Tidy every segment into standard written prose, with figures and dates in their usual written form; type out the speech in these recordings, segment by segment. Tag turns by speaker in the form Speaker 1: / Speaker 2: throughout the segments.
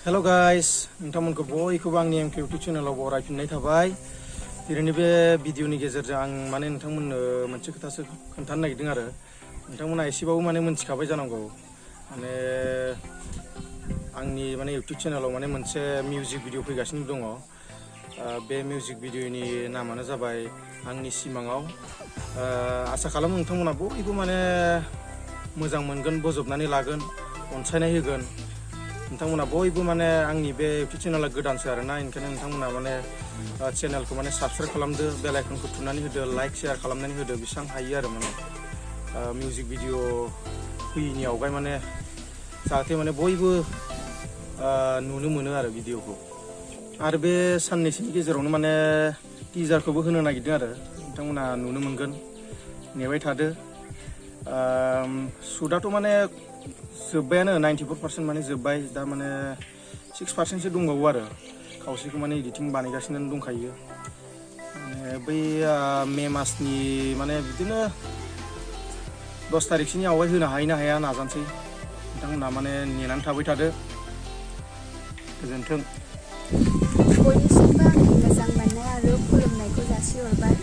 Speaker 1: Hello guys, नोंथांमोनखौ बयखौबो आंनि MK YouTube चेनेलाव बरायफिननाय थाबाय। दिनैनि बे भिडिअनि गेजेरजों आं माने नोंथांमोननो मोनसे खोथासो खोन्थानो नागिरदों आरो नोंथांमोना एसेबाबो माने मोनथिखाबाय जानांगौ। माने आंनि माने YouTube चेनेलाव माने मोनसे मिउजिक भिडिअ फैगासिनो दङ। बे मिउजिक भिडिअनि नामानो जाबाय आंनि सिमाङाव। आसा खालामो नोंथांमोना बयबो माने मोजां मोनगोन, बोजबनानै लागोन, अनसायनाय होगोन। नोंथांमोना बयबो माने आंनि बे YouTube चेनेला गोदानसो आरोना, ओंखायनो नोंथांमोना माने चेनेलखौ माने साबस्क्राइब खालामदो, बेल आइकनखौ थुनानै होदो, लाइक शेयार खालामनानै होदो बेसेबां हायो आरो माने मिउजिक भिडिअ फैयैनि आवगाय माने जाहाथे माने बयबो नुनो मोनो आरो भिडिअखौ। आरो बे साननैसोनि गेजेरावनो माने टिजारखौबो होनो नागिरदों आरो नोंथांमोना नुनो मोनगोन, नेबाय थादो। शुटआथ' माने जोब्बायानो 94% माने जोब्बाय, दा माने 6%सो दंबावो आरो खावसेखौ माने एडिटिं बानायगासिनो दंखायो। माने बै मे मासनि माने बिदिनो 10 तारिखसोनि आवगाय होनो हायो ना हाया नाजानोसै। नोंथांमोना माने नेनानै थाबाय थादो। गोजोन्थों।
Speaker 2: बयनिसिमबो आंनि मोजां मोननाय आरो खुलुमनायखौ जासिहरबाय।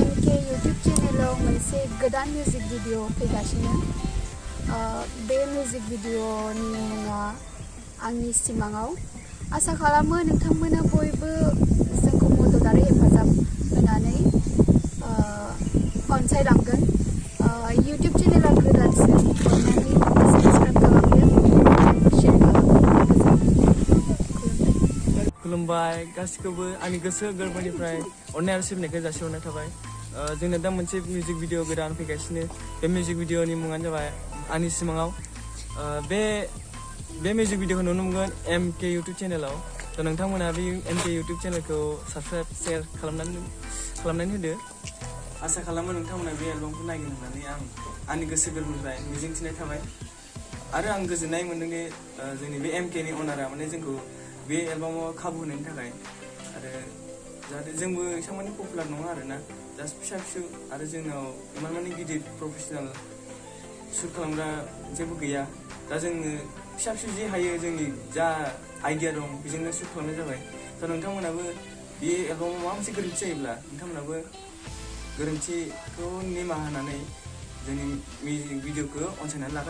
Speaker 2: MK YouTube चेनेलाव मोनसे गोदान मिउजिक भिडिअ फैगासिनो। बे मिउजिक भिडिअनि मुङा आंनि सिमाङाव। आसा खालामो नोंथांमोना बयबो जोंखौ मदद आरो हेफाजाब होनानै अनसायलांगोन। YouTube चेनेला गोदानसो, अननानै साबस्क्राइब खालामदो, शेयार खालामदो।
Speaker 3: खुलुमबाय गासिखौबो आंनि गोसो गोरबोनिफ्राय अननाय आरो सिबिनायखौ जासिहरनाय थाबाय। जोंना दा मोनसे मिउजिक भिडिअ गोदान फैगासिनो। बे मिउजिक भिडिअनि मुङानो जाबाय आंनि सिमाङाव। बे मिउजिक भिडिअखौ नुनो मोनगोन MK YouTube चेनेलाव। थ' नोंथांमोना बे MK YouTube चेनेलखौ साबस्क्राइब शेयार खालामनानै होदो। आसा खालामो नोंथांमोना बे एलबामखौ नायगोन होननानै आंनि गोसो गोरबोनिफ्राय मिजिंथिनाय थाबाय। आरो आं गोजोननाय मोनदों जोंनि बे MKनि अनारा माने जोंखौ बे एलबामाव खाबु होनायनि थाखाय। आरो जाहाथे जोंबो एसेबां माने पपुलार नङा आरोना, जास्ट फिसा फिसौ, आरो जोंनाव इमान माने गिदिर प्रफेसनेल शुट खालामग्रा जेबो गैया। दा जोङो फिसा फिसौ जे हायो, जोंनि जा आइडिया दं बेजोंनो शुट खालामनाय जाबाय। दा नोंथांमोनाबो बे एलबामाव माबा मोनसे गोरोन्थि जायोब्ला नोंथांमोनाबो गोरोन्थिखौ निमाहा होनानै जोंनि मिउजिक भिडिअखौ अनसायनानै लागोन।